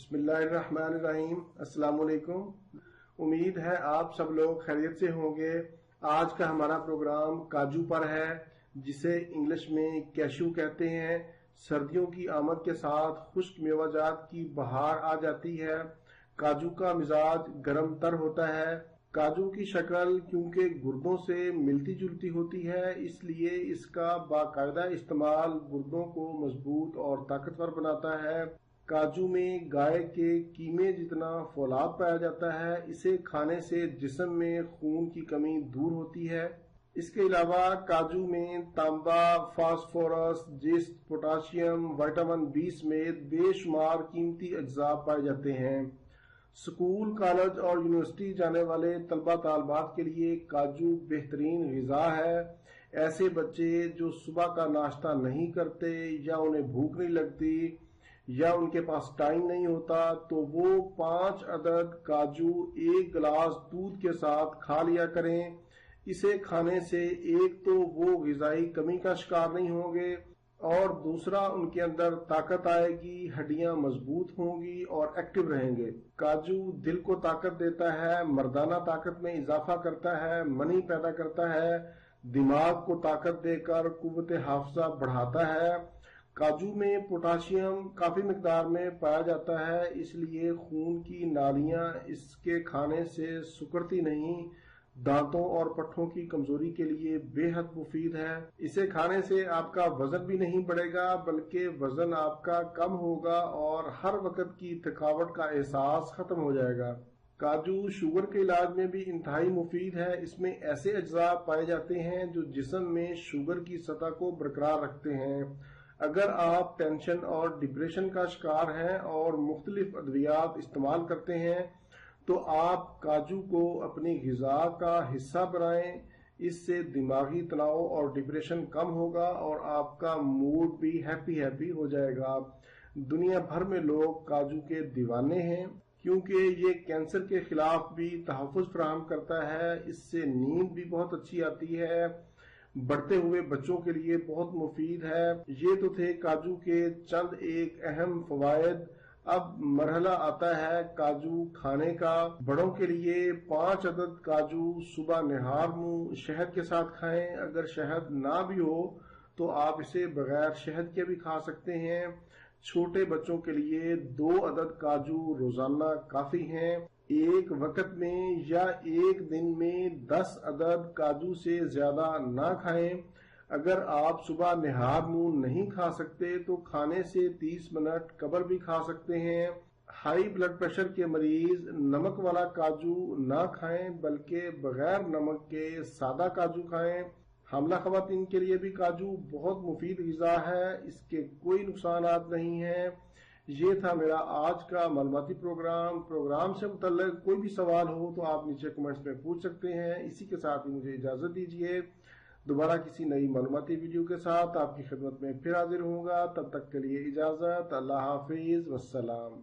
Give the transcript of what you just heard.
بسم اللہ الرحمن الرحیم۔ السلام علیکم۔ امید ہے آپ سب لوگ خیریت سے ہوں گے۔ آج کا ہمارا پروگرام کاجو پر ہے، جسے انگلش میں کیشو کہتے ہیں۔ سردیوں کی آمد کے ساتھ خشک میوہ جات کی بہار آ جاتی ہے۔ کاجو کا مزاج گرم تر ہوتا ہے۔ کاجو کی شکل کیونکہ گردوں سے ملتی جلتی ہوتی ہے، اس لیے اس کا باقاعدہ استعمال گردوں کو مضبوط اور طاقتور بناتا ہے۔ کاجو میں گائے کے کیمے جتنا فولاد پایا جاتا ہے، اسے کھانے سے جسم میں خون کی کمی دور ہوتی ہے۔ اس کے علاوہ کاجو میں تانبا، فاسفورس، جست، پوٹاشیم، وٹامن بی سمیت بے شمار قیمتی اجزاء پائے جاتے ہیں۔ اسکول، کالج اور یونیورسٹی جانے والے طلبہ طالبات کے لیے کاجو بہترین غذا ہے۔ ایسے بچے جو صبح کا ناشتہ نہیں کرتے، یا انہیں بھوک نہیں لگتی، یا ان کے پاس ٹائم نہیں ہوتا، تو وہ 5 عدد کاجو ایک گلاس دودھ کے ساتھ کھا لیا کریں۔ اسے کھانے سے ایک تو وہ غذائی کمی کا شکار نہیں ہوں گے، اور دوسرا ان کے اندر طاقت آئے گی، ہڈیاں مضبوط ہوں گی اور ایکٹیو رہیں گے۔ کاجو دل کو طاقت دیتا ہے، مردانہ طاقت میں اضافہ کرتا ہے، منی پیدا کرتا ہے، دماغ کو طاقت دے کر قوت حافظہ بڑھاتا ہے۔ کاجو میں پوٹاشیم کافی مقدار میں پایا جاتا ہے، اس لیے خون کی نالیاں اس کے کھانے سے سکڑتی نہیں۔ دانتوں اور پٹھوں کی کمزوری کے لیے بے حد مفید ہے۔ اسے کھانے سے آپ کا وزن بھی نہیں بڑھے گا، بلکہ وزن آپ کا کم ہوگا اور ہر وقت کی تھکاوٹ کا احساس ختم ہو جائے گا۔ کاجو شوگر کے علاج میں بھی انتہائی مفید ہے۔ اس میں ایسے اجزاء پائے جاتے ہیں جو جسم میں شوگر کی سطح کو برقرار رکھتے ہیں۔ اگر آپ ٹینشن اور ڈپریشن کا شکار ہیں اور مختلف ادویات استعمال کرتے ہیں، تو آپ کاجو کو اپنی غذا کا حصہ بنائیں۔ اس سے دماغی تناؤ اور ڈپریشن کم ہوگا اور آپ کا موڈ بھی ہیپی ہو جائے گا۔ دنیا بھر میں لوگ کاجو کے دیوانے ہیں، کیونکہ یہ کینسر کے خلاف بھی تحفظ فراہم کرتا ہے۔ اس سے نیند بھی بہت اچھی آتی ہے۔ بڑھتے ہوئے بچوں کے لیے بہت مفید ہے۔ یہ تو تھے کاجو کے چند ایک اہم فوائد۔ اب مرحلہ آتا ہے کاجو کھانے کا۔ بڑوں کے لیے 5 عدد کاجو صبح نہار منہ شہد کے ساتھ کھائیں۔ اگر شہد نہ بھی ہو تو آپ اسے بغیر شہد کے بھی کھا سکتے ہیں۔ چھوٹے بچوں کے لیے 2 عدد کاجو روزانہ کافی ہیں۔ ایک وقت میں یا ایک دن میں 10 عدد کاجو سے زیادہ نہ کھائیں۔ اگر آپ صبح نہار منہ نہیں کھا سکتے تو کھانے سے 30 منٹ قبل بھی کھا سکتے ہیں۔ ہائی بلڈ پریشر کے مریض نمک والا کاجو نہ کھائیں، بلکہ بغیر نمک کے سادہ کاجو کھائیں۔ حاملہ خواتین کے لیے بھی کاجو بہت مفید غذا ہے، اس کے کوئی نقصانات نہیں ہیں۔ یہ تھا میرا آج کا معلوماتی پروگرام سے متعلق کوئی بھی سوال ہو تو آپ نیچے کمنٹس میں پوچھ سکتے ہیں۔ اسی کے ساتھ ہی مجھے اجازت دیجیے، دوبارہ کسی نئی معلوماتی ویڈیو کے ساتھ آپ کی خدمت میں پھر حاضر ہوں گا۔ تب تک کے لیے اجازت، اللہ حافظ، والسلام۔